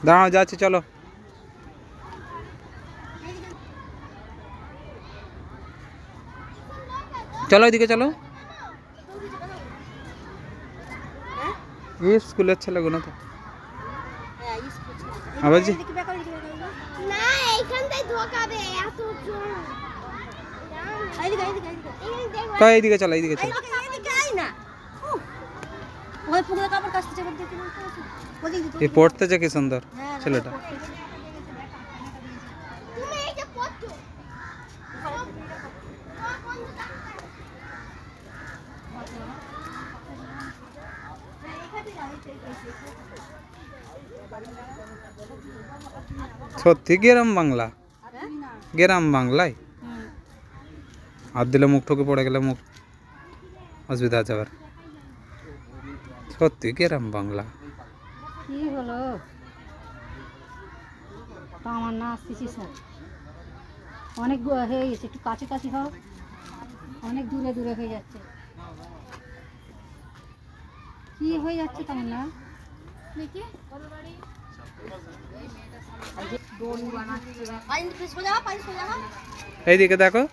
দাঁড়াও যাচ্ছি, চলো। চলো এদিকে চলো। এই স্কুলের ছেলেগুলো তো আবার জি না এইখানটাই ঢোকাবে এত জোর। কই এইদিকে চলো, এইদিকে চলো। ওই পুকুরে কাপড় কাচতে যাবে দেখি এই পড়তেছে কি সুন্দর ছেলেটা। তুমি এই যে পড়ছো সত্যি গ্রাম বাংলা, গ্রাম বাংলায় হাত দিলে মুখ ঠকে পড়ে গেলে মুখ অসুবিধা আছে আবার। সত্যি গ্রাম বাংলা। কি হলো তা আমার না আসতেছি স্যার অনেক হয়ে গেছে, একটু কাছে কাছে হও, অনেক দূরে দূরে হয়ে যাচ্ছে। কি হয়ে যাচ্ছে তেমন না দেখি এইদিকে দেখো,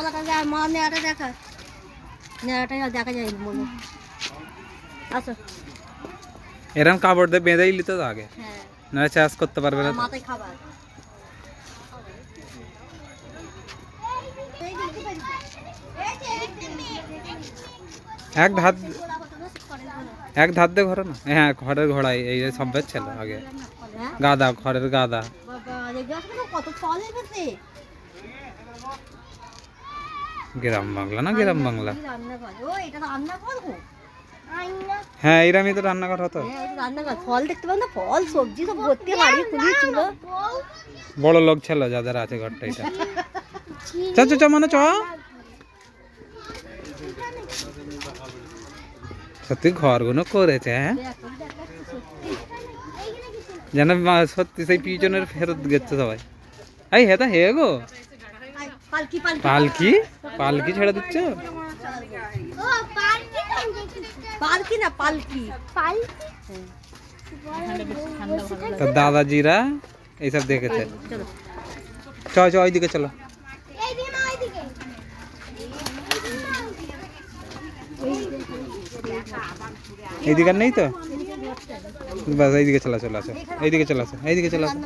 দেখা যায় আচ্ছা এরকম কাপড় দিয়ে বেঁধেই নিতে তো আগে, হ্যাঁ না চাষ করতে পারবে না তো। মাথায় খাবার এক ধার, এক ধার দিয়ে ঘরে না, হ্যাঁ ঘরের ঘোড়াই এই সব ছিল আগে। গাদা, ঘরের গাদা। কত ফল এসেছে গ্রাম বাংলা না গ্রাম বাংলা। রান্নাঘর ও এটা রান্নাঘর গো হ্যাঁ এরামই তো রান্নাঘর হতো। রান্নাঘর ফল দেখতে পান না, ফল সবজি সব ভর্তি হাড়ি খুলি চুলো। বড় লোক ছিল যাদের আছে ঘরটা এটা। চ চ মানে চ। সত্যি ঘরগুলো করেছে, হ্যাঁ যেন সত্যি সেই পিছনের ফেরত গেছে সবাই। এই হেতা হে গো পালকি, পালকি ছেড়ে দিচ্ছ। পালকি না পালকি তো দাদাজিরা এইসব দেখেছে। চ চ ওইদিকে চলো। এইদিকে নেই তো, বাস এইদিকে চলে চলে আসো, এইদিকে চলে আসো, এইদিকে চলে আসো।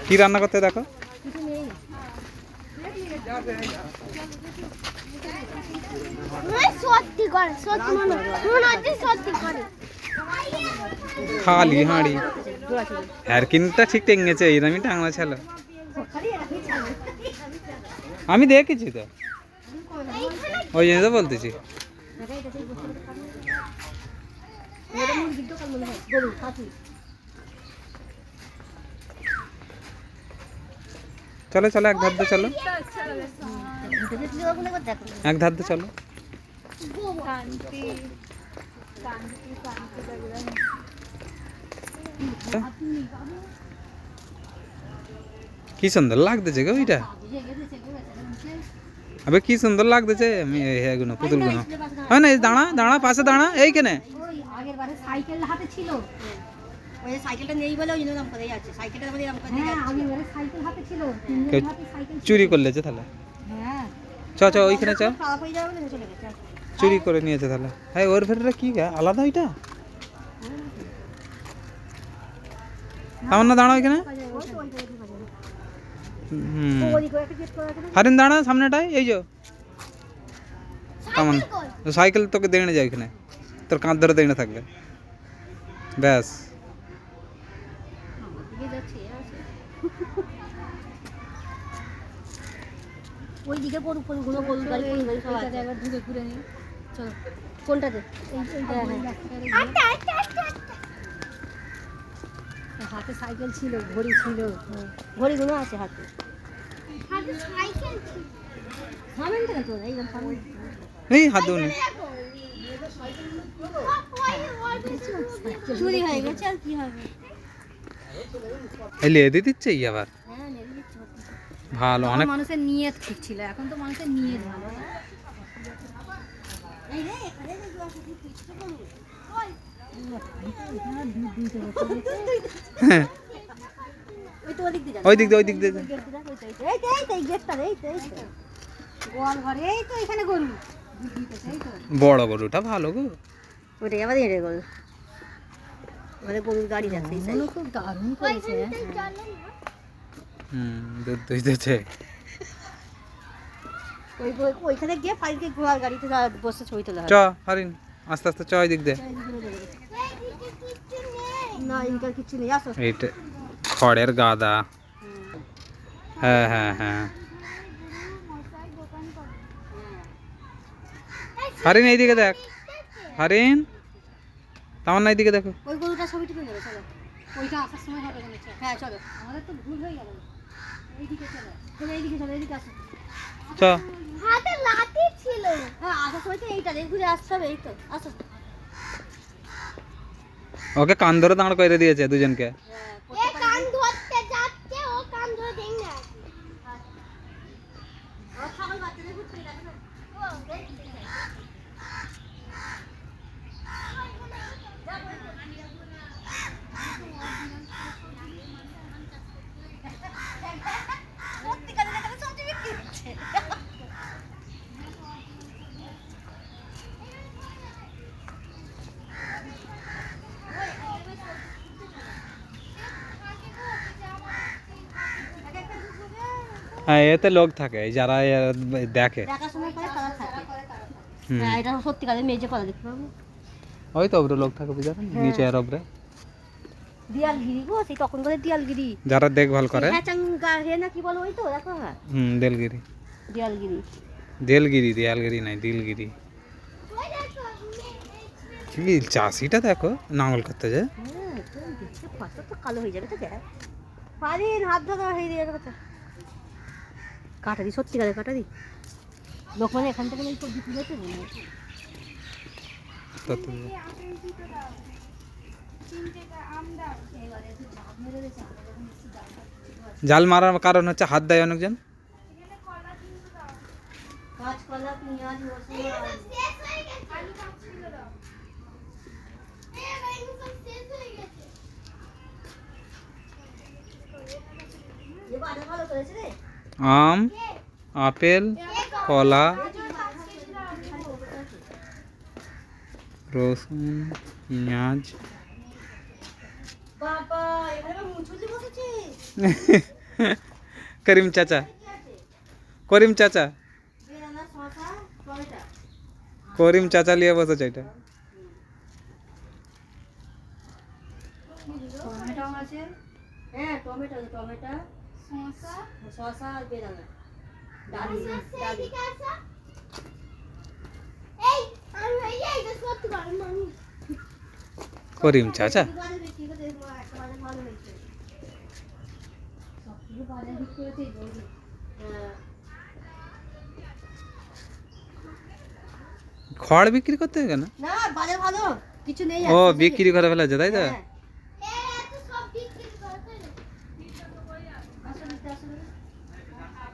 কি রান্না করতে দেখো। খালি হাঁড়ি হ্যারকিনটা ঠিক টেঙ্গেছে, এইরকমই টাঙা ছিল। আমি দেখেছি তো, ওই জন্য তো বলতেছি। চলো চলো এক ধার দিয়ে চলো, এক ধার দিয়ে চলো। কি সুন্দর লাগতেছে গো ওইটা, আবে কি সুন্দর লাগতেছে। আমি এগুলো পুতুল গুলো হয় না, দাঁড়া দাঁড়া পাশে দাঁড়া এইখানে। আগের বারে সাইকেল হাতে ছিল, ওই সাইকেলটা নেই বলে ওই জন্য নাম করে যাচ্ছে। সাইকেলটা আমাদের নাম করে যাচ্ছে। আগের বারে সাইকেল হাতে ছিল, তিনজন হাতে সাইকেল চুরি করলেছে তাহলে। হ্যাঁ চ চ ওইখানে চ, খারাপ হয়ে যাবে বলে চলে গেছে। চুরি করে নিয়েছে তাহলে। হ্যাঁ ওর ভেতরে কি আলাদা ওইটা। আমার না দাঁড়াও এখানে। হারিন দাঁড়া সামনেটায়, এই যে কেমন সাইকেল তোকে দেড়ে যায় ওইখানে, তোর কাঁধ ধরে দেড়ে থাকবে ব্যাস। ওইদিকে পড়ু পড়ুগুলো গরু গাড়ি সব আছে, একবার ঘুরে ঘুরে নিই চলো। কোনটাতে? হাতে সাইকেল ছিল, ঘড়ি ছিল, ঘড়িগুলো আছে হাতে। এই হাত ধুন চুরি হয়ে গেছে আর কি হবে। এই লেদি দিচ্ছে ই আবার ভালো। অনেক মানুষের নিয়ত ঠিক ছিল, এখন তো মানুষের নিয়ত ভালো না। ওই তো ওদিক দিয়ে যাবে। ওই দিক দিয়ে ওই দিক দিয়ে গেট দিয়ে যাবে, ওই তো, এই তো, এই তো, এই গেটটা, এই তো, এই তো। গোয়াল ঘরে, এই তো এখানে গরু। দুধ দিতেছে, এই তো। বড় গরুটা ভালো গো। ওটাই আবার এড়ে গরু। আমাদের গরুর গাড়ি যাচ্ছে এই সাইডে। খুব দারুণ করেছে। দুধ দিতেছে। ওইখানে গিয়ে ফাইলকে ঘোড়ার গাড়িতে বসে ছবি তোলা চ হবে। হরিণ আস্তে আস্তে চ ওই দিক দিয়ে। না ইনকার কিছু নেই, আসো। এইটা খড়ের গাদা। হ্যাঁ হ্যাঁ হ্যাঁ। হরিণ এইদিকে দেখ, হরিণ তামান্না এইদিকে দেখো। ওই গরুটা ছবি তুলে নেবে, চলো। ওইটা আসার সময় হবে মনে হচ্ছে। হ্যাঁ চলো, আমাদের তো ভুল হয়ে গেল। এইদিকে চলো, তুমি এইদিকে চলো, এইদিকে আসো। চ হাতে লাঠি ছিল। হ্যাঁ আসার সময় তো এইটা দিয়ে ঘুরে আসতে হবে, এই তো, আসো। ওকে কান ধরে দাঁড় করে দিয়েছে দুজনকে। এ কান ধরতে যাচ্ছে, ও কান ধরে দেই না। ও ছাগল বাচ্চাদের ঘুরতে যাবে না। ও হ্যাঁ এতে লোক থাকে এই যারা দেখে। দেখাশোনা করে তারা থাকে। হুম। হ্যাঁ এটা সত্যিকারের মেয়ে যে করা দেখতে পাবো। ওই তো ওপরে লোক থাকে বুঝার নিচে আর ওপরে দিয়ালগিরি গো, সেই তখন করে দিয়ালগিরি। যারা দেখভাল করে। হ্যাঁ চাঙ্গা হে না কি বলো, ওই তো দেখো। হ্যাঁ দেলগিরি। দিয়ালগিরি। দেলগিরি দিয়ালগিরি নাই দিলগিরি। কি চাষিটা দেখো নাঙল করতে যায়। হ্যাঁ তো দেখতে পাতা তো কালো হয়ে যাবে তো দেখ। পারিন হাত ধরা হয়ে দিয়ে কথা। কাটারি সত্যিকারের কাটারি। লোক মানে এখান থেকে এই সবজি তুলেছে না। জাল মারার কারণ হচ্ছে হাত দেয় অনেকজন। কাঁচকলা, পেঁয়াজ, রসুন। আম, আপেল, কলা, রসুন, পেঁয়াজ। বাবা এখানে মুচুলি বসেছে। করিম চাচা, করিম চাচা, বেদানা, শসা, টমেটো। করিম চাচা নিয়ে বসেছে এটা। টমেটো আছে। হ্যাঁ টমেটো, টমেটো, শসা, শসা আর বেদানা। ডালি, ডালি। এই আমি এই তো সত্যি করে মানি। করিম চাচা খড় বিক্রি করতে হবে কেন? না বাজার ভালো কিছু নেই। ও বিক্রি করে ফেলেছে তাই তো।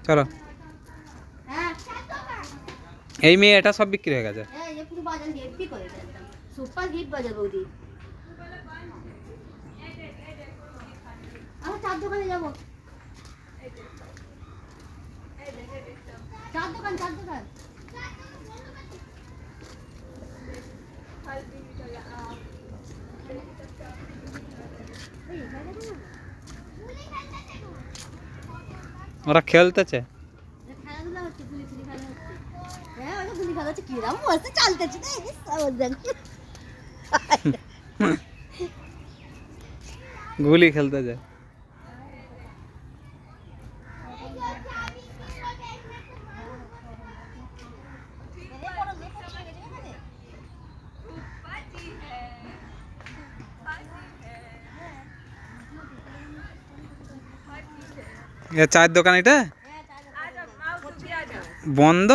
চলো এই মেয়ে এটা সব বিক্রি হয়ে গেছে। হ্যাঁ এই পুরো বাজার হেভি করে একদম সুপার হিট বাজার বৌদি। আমরা চার দোকানে যাবো। চার দোকান, চার দোকান। ওরা খেলতেছে। খেলাধুলা হচ্ছে, গুলি ফুলি খেলা হচ্ছে। হ্যাঁ ওটা গুলি খেলা হচ্ছে, কিরম মস্ত চালতেছে গুলি খেলতেছে। চায়ের দোকান এটা বন্ধ।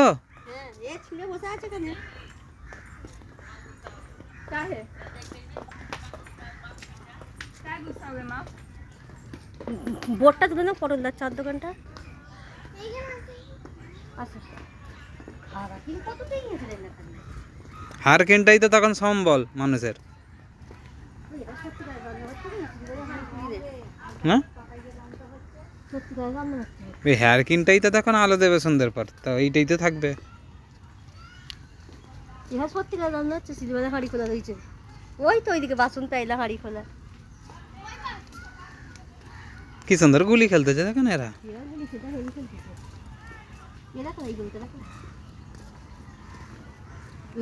বোর্ডটা তুলে না পটলদার চার দোকানটা। হারকিনটাই তো তখন সম্বল মানুষের। সত্যিকারের রান্না হচ্ছে কি সিলভারের হাঁড়ি পুড়িয়ে দেবে হ্যাঁ সত্যিকারের রান্না হচ্ছে এই হেয়ার কিনটাই তো দেখো না আলো দেবে সন্ধ্যের পর, তো এইটাই তো থাকবে। এবার সত্যিকারের রান্না হচ্ছে সিলভারের হাঁড়ি খোলা রয়েছে ওই তো ওইদিকে বাসন পাইলা হাঁড়ি খোলা কি সুন্দর গুলি খেলতেছে দেখেন এরা। এরা বলি সেটা হেরি খেলতেছে এরা তো এই গলিতে রাখো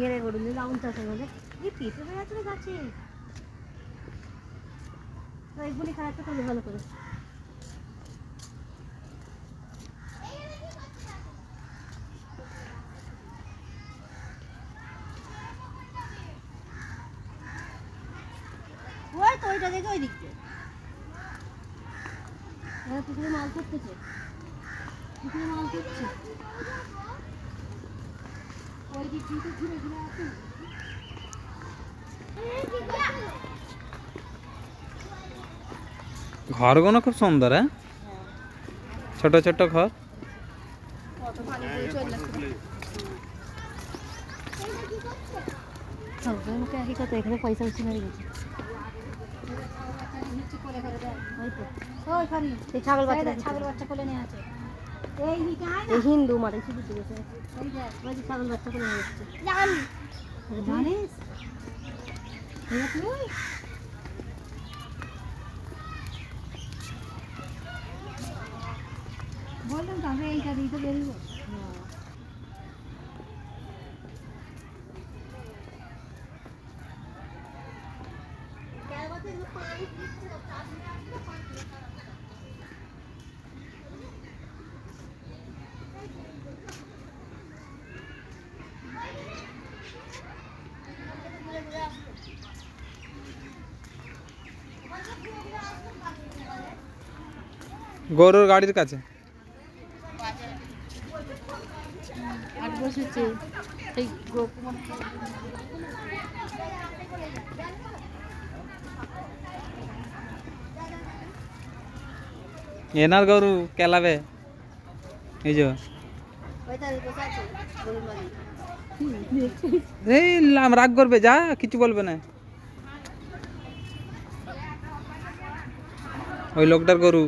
এরা গরুলে লাউন চাষে বলে এই পেঁপে হয়ে আছে রে গাছে তো এইগুলি খাওয়াতে তাহলে ভালো করে ওই তো ওইটা দেখে ওই দিক দিয়ে এরা পুকুরে মাল করতেছে পুকুরে মাল করছে ওই দিক দিয়ে ঘুরে ঘুরে আসে ঘরগুলো খুব সুন্দর, হ্যাঁ ছোট ছোট ঘর। কত পানি দিয়ে চলে আসছে সবাই মুখে একই কথা এখানে পয়সা উঠছে না গেছে এই ছাগল বাচ্চা কোলে নিয়ে আছে এই হিন্দু মারে শুধু গেছে ওই যে ছাগল বাচ্চা কোলে নিয়ে যাচ্ছে জানিস তুই বললাম তো আমরা এইটা দিয়ে তো বেরিয়ে গরুর গাড়ির কাছে আট বসেছে এই এনার গরু কেলাবে এই যে এই রাগ করবে, যা কিছু বলবে না। ওই লোকটার গরু